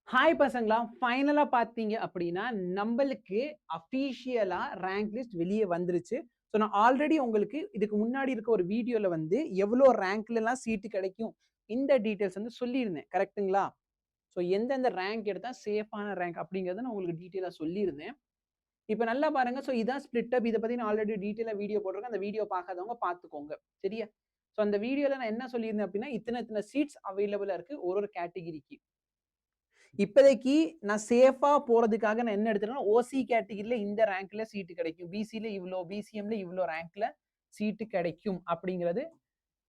Hi பசங்களா! ஃபைனலா பார்த்தீங்க அப்படின்னா, நம்பளுக்கு அஃபிஷியலா ரேங்க் லிஸ்ட் வெளிய வந்துருச்சு. ஸோ, நான் ஆல்ரெடி உங்களுக்கு இதுக்கு முன்னாடி இருக்க ஒரு வீடியோல வந்து எவ்வளோ ரேங்க்லலாம் சீட்டு கிடைக்கும், இந்த டீட்டெயில்ஸ் வந்து சொல்லியிருந்தேன். கரெக்ட்டுங்களா? ஸோ, எந்தெந்த ரேங்க் எடுத்தா சேஃபான ரேங்க் அப்படிங்கிறத நான் உங்களுக்கு டீட்டெயிலா சொல்லியிருந்தேன். இப்ப நல்லா பாருங்க. ஸோ, இதான் ஸ்ப்ளிட் அப். இத பத்தி நான் ஆல்ரெடி டீட்டெயிலா வீடியோ போட்டிருக்கேன். அந்த வீடியோ பார்க்காதவங்க பார்த்துக்கோங்க. சரியா? ஸோ, அந்த வீடியோல நான் என்ன சொல்லியிருந்தேன் அப்படின்னா, இத்தன இத்தன சீட்ஸ் அவைலபிளா இருக்கு ஒரு ஒரு கேட்டகரிக்கு. இப்போதைக்கு நான் சேஃபா போறதுக்காக நான் என்ன எடுத்துட்டேன்னா, ஓசி கேட்டகரியில இந்த ரேங்க்ல சீட்டு கிடைக்கும். பிசில இவ்ளோ, பிசிஎம்ல இவ்ளோ ரேங்க்ல சீட்டு கிடைக்கும் அப்படிங்கிறது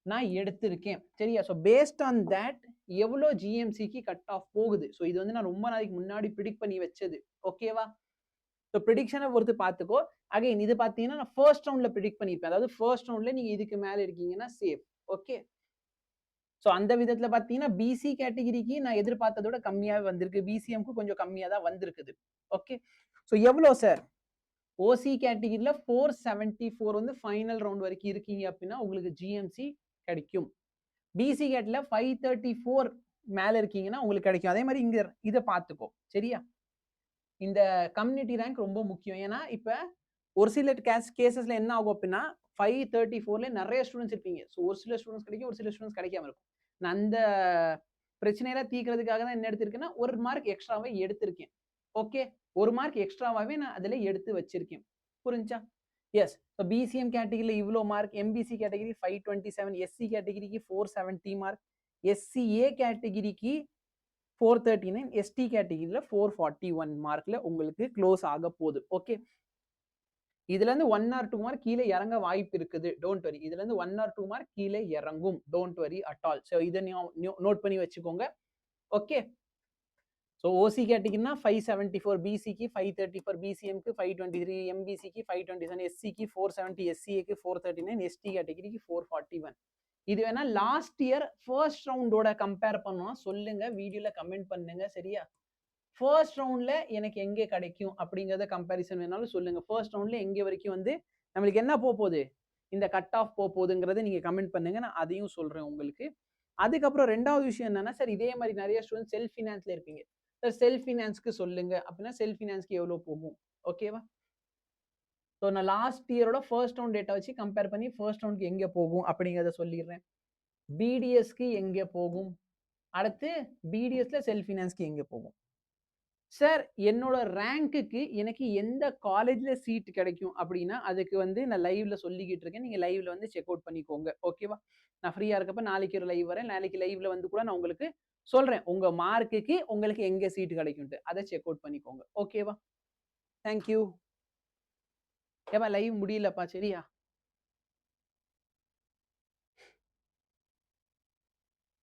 நான் எடுத்திருக்கேன். சரியா? ஸோ பேஸ்ட் ஆன் தட் எவ்வளோ ஜிஎம்சிக்கு கட் ஆஃப் போகுது. ஸோ இது வந்து நான் ரொம்ப நாளைக்கு முன்னாடி பிரிடிக்ட் பண்ணி வச்சது. ஓகேவா? ஸோ பிரிடிக்ஷன பொறுத்து பார்த்துக்கோ. அகைன் இது பார்த்தீங்கன்னா, நான் ஃபர்ஸ்ட் ரவுண்ட்ல பிரிடிக்ட் பண்ணியிருப்பேன். அதாவது ஃபர்ஸ்ட் ரவுண்ட்ல நீங்க இதுக்கு மேல இருக்கீங்கன்னா சேஃப். ஓகே. ஸோ அந்த விதத்துல பார்த்தீங்கன்னா, பிசி கேட்டகரிக்கு நான் எதிர்பார்த்தத விட கம்மியாவே வந்திருக்கு. பிசிஎம்க்கு கொஞ்சம் கம்மியா தான் வந்திருக்குது. ஓகே. ஸோ எவ்வளோ சார்? ஓசி கேட்டகரியில 474 வந்து ஃபைனல் ரவுண்ட் வரைக்கும் இருக்கீங்க அப்படின்னா, உங்களுக்கு ஜிஎம்சி கிடைக்கும். பிசி கேட்ல 534 மேல இருக்கீங்கன்னா உங்களுக்கு கிடைக்கும். அதே மாதிரி இங்க இத பார்த்துக்கோ. சரியா? இந்த கம்யூனிட்டி ரேங்க் ரொம்ப முக்கியம். ஏன்னா, இப்ப ஒரு சில கேஸஸ்ல என்ன ஆகும் அப்படின்னா, 534ல நெறைய ஸ்டூடண்ட்ஸ் இருப்பீங்க. ஸோ ஒரு சில ஸ்டூடண்ட்ஸ் கிடைக்கும், ஒரு சில ஸ்டூடண்ட்ஸ் கிடைக்காம இருக்கும். நான் அந்த பிரச்சனையெல்லாம் தீர்க்கிறதுக்காக தான் என்ன எடுத்திருக்கேன்னா, 1 மார்க் எக்ஸ்ட்ராவா எடுத்திருக்கேன். ஓகே. 1 மார்க் எக்ஸ்ட்ராவாவே நான் அதுல எடுத்து வச்சிருக்கேன். புரிஞ்சா? எஸ். ஸோ பிசிஎம் கேட்டகரியில இவ்ளோ மார்க், எம்பிசி கேட்டகரி 527, எஸ்சி கேட்டகரிக்கு 470 மார்க், எஸ்சிஏ கேட்டகரிக்கு 439, எஸ்டி கேட்டகரியில 441 மார்க்ல உங்களுக்கு க்ளோஸ் ஆக போகுது. ஓகே. இதுல இருந்து 1 ஆர் 2 மார்க் கீழ இறங்க வாய்ப்பு இருக்குது. Don't worry. இதுல இருந்து 1 ஆர் 2 மார்க் கீழ இறங்கும். Don't worry at all. So இத நோட் பண்ணி வச்சுக்கோங்க. ஓகே. ஸோ ஓசி கேட்டீங்கன்னா 574, பிசிக்கு 534, பிசிஎம்க்கு 523, எம்பிசிக்கு 527, எஸ்சிக்கு 470, எஸ்சிஏக்கு 439, எஸ்டி கேட்டகரிக்கு 441. இது வேணா லாஸ்ட் இயர் ஃபர்ஸ்ட் ரவுண்டோட கம்பேர் பண்ணோம்னா சொல்லுங்க. வீடியோல கமெண்ட் பண்ணுங்க. சரியா? ஃபர்ஸ்ட் ரவுண்ட்ல எனக்கு எங்கே கிடைக்கும் அப்படிங்கிறத கம்பேரிசன் வேணாலும் சொல்லுங்க. ஃபர்ஸ்ட் ரவுண்ட்ல எங்கே வரைக்கும் வந்து நம்மளுக்கு என்ன போகுது, இந்த கட் ஆஃப் போகுதுங்கிறத நீங்க கமெண்ட் பண்ணுங்க. நான் அதையும் சொல்றேன் உங்களுக்கு. அதுக்கப்புறம் ரெண்டாவது விஷயம் என்னன்னா, சார் இதே மாதிரி நிறைய ஸ்டூடெண்ட் செல்ஃப் ஃபினான்ஸ்ல இருப்பீங்க. சார் செல்ஃப் ஃபினான்ஸ்க்கு சொல்லுங்க அப்படின்னா செல்ஃப் ஃபினான்ஸ்க்கு எவ்வளோ போகும்? ஓகேவா? ஸோ நான் லாஸ்ட் இயரோட ஃபர்ஸ்ட் ரவுண்ட் டேட்டா வச்சு கம்பேர் பண்ணி ஃபர்ஸ்ட் ரவுண்டுக்கு எங்கே போகும் அப்படிங்கிறத சொல்லிடுறேன். பிடிஎஸ்க்கு எங்கே போகும்? அடுத்து பிடிஎஸ்ல செல்ஃப் ஃபினான்ஸ்க்கு எங்கே போகும்? சார் என்னோட ரேங்க்குக்கு எனக்கு எந்த காலேஜ்ல சீட் கிடைக்கும் அப்படின்னா, அதுக்கு வந்து நான் லைவ்ல சொல்லிக்கிட்டு இருக்கேன். நீங்க லைவ்ல வந்து செக் அவுட் பண்ணிக்கோங்க. ஓகேவா? நான் ஃப்ரீயா இருக்கப்ப நாளைக்கு ஒரு லைவ் வரேன். நாளைக்கு லைவ்ல வந்து கூட நான் உங்களுக்கு சொல்றேன். உங்க மார்க்குக்கு உங்களுக்கு எங்க சீட் கிடைக்கும்ட்டு. அத செக் அவுட் பண்ணிக்கோங்க. ஓகேவா? Thank you. ஏப்பா லைவ் முடியலப்பா. சரியா?